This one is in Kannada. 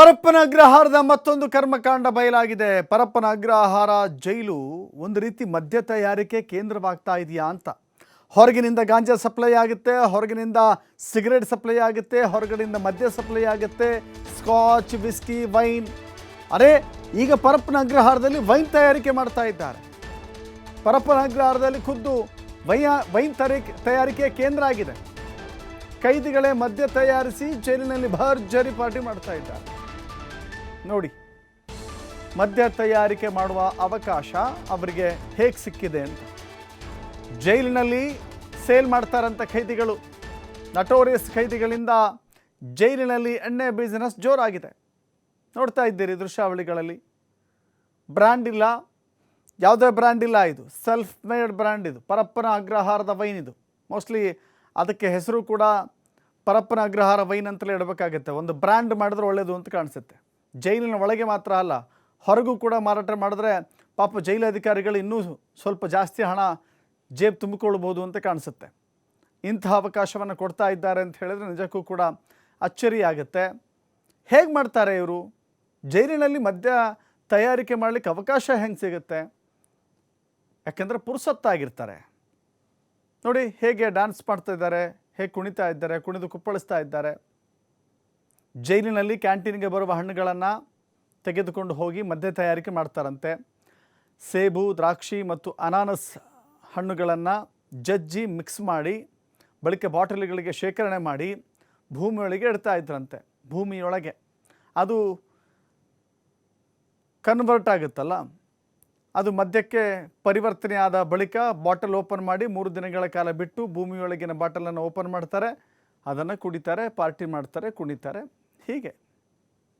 ಪರಪ್ಪನ ಅಗ್ರಹಾರದ ಮತ್ತೊಂದು ಕರ್ಮಕಾಂಡ ಬಯಲಾಗಿದೆ. ಪರಪ್ಪನ ಅಗ್ರಹಾರ ಜೈಲು ಒಂದು ರೀತಿ ಮದ್ಯ ತಯಾರಿಕೆ ಕೇಂದ್ರವಾಗ್ತಾ ಇದೆಯಾ ಅಂತ. ಹೊರಗಿನಿಂದ ಗಾಂಜಾ ಸಪ್ಲೈ ಆಗುತ್ತೆ, ಹೊರಗಿನಿಂದ ಸಿಗರೇಟ್ ಸಪ್ಲೈ ಆಗುತ್ತೆ, ಹೊರಗಡೆಯಿಂದ ಮದ್ಯ ಸಪ್ಲೈ ಆಗುತ್ತೆ, ಸ್ಕಾಚ್, ವಿಸ್ಕಿ, ವೈನ್. ಅರೆ ಈಗ ಪರಪ್ಪನ ಅಗ್ರಹಾರದಲ್ಲಿ ವೈನ್ ತಯಾರಿಕೆ ಮಾಡ್ತಾ ಇದ್ದಾರೆ. ಪರಪ್ಪನ ಅಗ್ರಹಾರದಲ್ಲಿ ಖುದ್ದು ವೈನ್ ತಯಾರಿಕೆ ಕೇಂದ್ರ ಆಗಿದೆ. ಕೈದಿಗಳೇ ಮದ್ಯ ತಯಾರಿಸಿ ಜೈಲಿನಲ್ಲಿ ಭರ್ಜರಿ ಪಾರ್ಟಿ ಮಾಡ್ತಾ ಇದ್ದಾರೆ. ನೋಡಿ, ಮದ್ಯ ತಯಾರಿಕೆ ಮಾಡುವ ಅವಕಾಶ ಅವರಿಗೆ ಹೇಗೆ ಸಿಕ್ಕಿದೆ ಅಂತ. ಜೈಲಿನಲ್ಲಿ ಸೇಲ್ ಮಾಡ್ತಾರಂಥ ಖೈದಿಗಳು, ನಟೋರಿಯಸ್ ಖೈದಿಗಳಿಂದ ಜೈಲಿನಲ್ಲಿ ಎಣ್ಣೆ ಬಿಸ್ನೆಸ್ ಜೋರಾಗಿದೆ. ನೋಡ್ತಾ ಇದ್ದೀರಿ ದೃಶ್ಯಾವಳಿಗಳಲ್ಲಿ. ಬ್ರ್ಯಾಂಡ್ ಇಲ್ಲ, ಯಾವುದೇ ಬ್ರ್ಯಾಂಡ್ ಇಲ್ಲ. ಇದು ಸೆಲ್ಫ್ ಮೇಡ್ ಬ್ರ್ಯಾಂಡ್. ಇದು ಪರಪ್ಪನ ಅಗ್ರಹಾರದ ವೈನ್. ಇದು ಮೋಸ್ಟ್ಲಿ ಅದಕ್ಕೆ ಹೆಸರು ಕೂಡ ಪರಪ್ಪನ ಅಗ್ರಹಾರ ವೈನ್ ಅಂತಲೇ ಇಡಬೇಕಾಗುತ್ತೆ. ಒಂದು ಬ್ರ್ಯಾಂಡ್ ಮಾಡಿದ್ರೆ ಒಳ್ಳೆಯದು ಅಂತ ಕಾಣಿಸುತ್ತೆ. ಜೈಲಿನ ಒಳಗೆ ಮಾತ್ರ ಅಲ್ಲ, ಹೊರಗೂ ಕೂಡ ಮಾರಾಟ ಮಾಡಿದ್ರೆ ಪಾಪ ಜೈಲು ಅಧಿಕಾರಿಗಳು ಇನ್ನೂ ಸ್ವಲ್ಪ ಜಾಸ್ತಿ ಹಣ ಜೇಬು ತುಂಬಿಕೊಳ್ಬೋದು ಅಂತ ಕಾಣಿಸುತ್ತೆ. ಇಂತಹ ಅವಕಾಶವನ್ನು ಕೊಡ್ತಾ ಇದ್ದಾರೆ ಅಂತ ಹೇಳಿದ್ರೆ ನಿಜಕ್ಕೂ ಕೂಡ ಅಚ್ಚರಿ ಆಗುತ್ತೆ. ಹೇಗೆ ಮಾಡ್ತಾರೆ ಇವರು? ಜೈಲಿನಲ್ಲಿ ಮದ್ಯ ತಯಾರಿಕೆ ಮಾಡಲಿಕ್ಕೆ ಅವಕಾಶ ಹೆಂಗೆ ಸಿಗುತ್ತೆ? ಯಾಕೆಂದರೆ ಪುರುಸತ್ತಾಗಿರ್ತಾರೆ. ನೋಡಿ ಹೇಗೆ ಡ್ಯಾನ್ಸ್ ಮಾಡ್ತಾ ಇದ್ದಾರೆ, ಹೇಗೆ ಕುಣಿತಾ ಇದ್ದಾರೆ, ಕುಣಿದು ಕುಪ್ಪಳಿಸ್ತಾ ಇದ್ದಾರೆ. ಜೈಲಿನಲ್ಲಿ ಕ್ಯಾಂಟೀನ್ಗೆ ಬರುವ ಹಣ್ಣುಗಳನ್ನು ತೆಗೆದುಕೊಂಡು ಹೋಗಿ ಮದ್ಯ ತಯಾರಿಕೆ ಮಾಡ್ತಾರಂತೆ. ಸೇಬು, ದ್ರಾಕ್ಷಿ ಮತ್ತು ಅನಾನಸ್ ಹಣ್ಣುಗಳನ್ನು ಜಜ್ಜಿ ಮಿಕ್ಸ್ ಮಾಡಿ ಬಳಿಕ ಬಾಟಲಿಗಳಿಗೆ ಶೇಖರಣೆ ಮಾಡಿ ಭೂಮಿಯೊಳಗೆ ಇಡ್ತಾ ಇದ್ರಂತೆ. ಭೂಮಿಯೊಳಗೆ ಅದು ಕನ್ವರ್ಟ್ ಆಗುತ್ತಲ್ಲ, ಅದು ಮದ್ಯಕ್ಕೆ ಪರಿವರ್ತನೆ ಆದ ಬಳಿಕ ಬಾಟಲ್ ಓಪನ್ ಮಾಡಿ 3 ದಿನಗಳ ಕಾಲ ಬಿಟ್ಟು ಭೂಮಿಯೊಳಗಿನ ಬಾಟಲನ್ನು ಓಪನ್ ಮಾಡ್ತಾರೆ, ಅದನ್ನು ಕುಡಿತಾರೆ, ಪಾರ್ಟಿ ಮಾಡ್ತಾರೆ, ಕುಣಿತಾರೆ. ಹೀಗೆ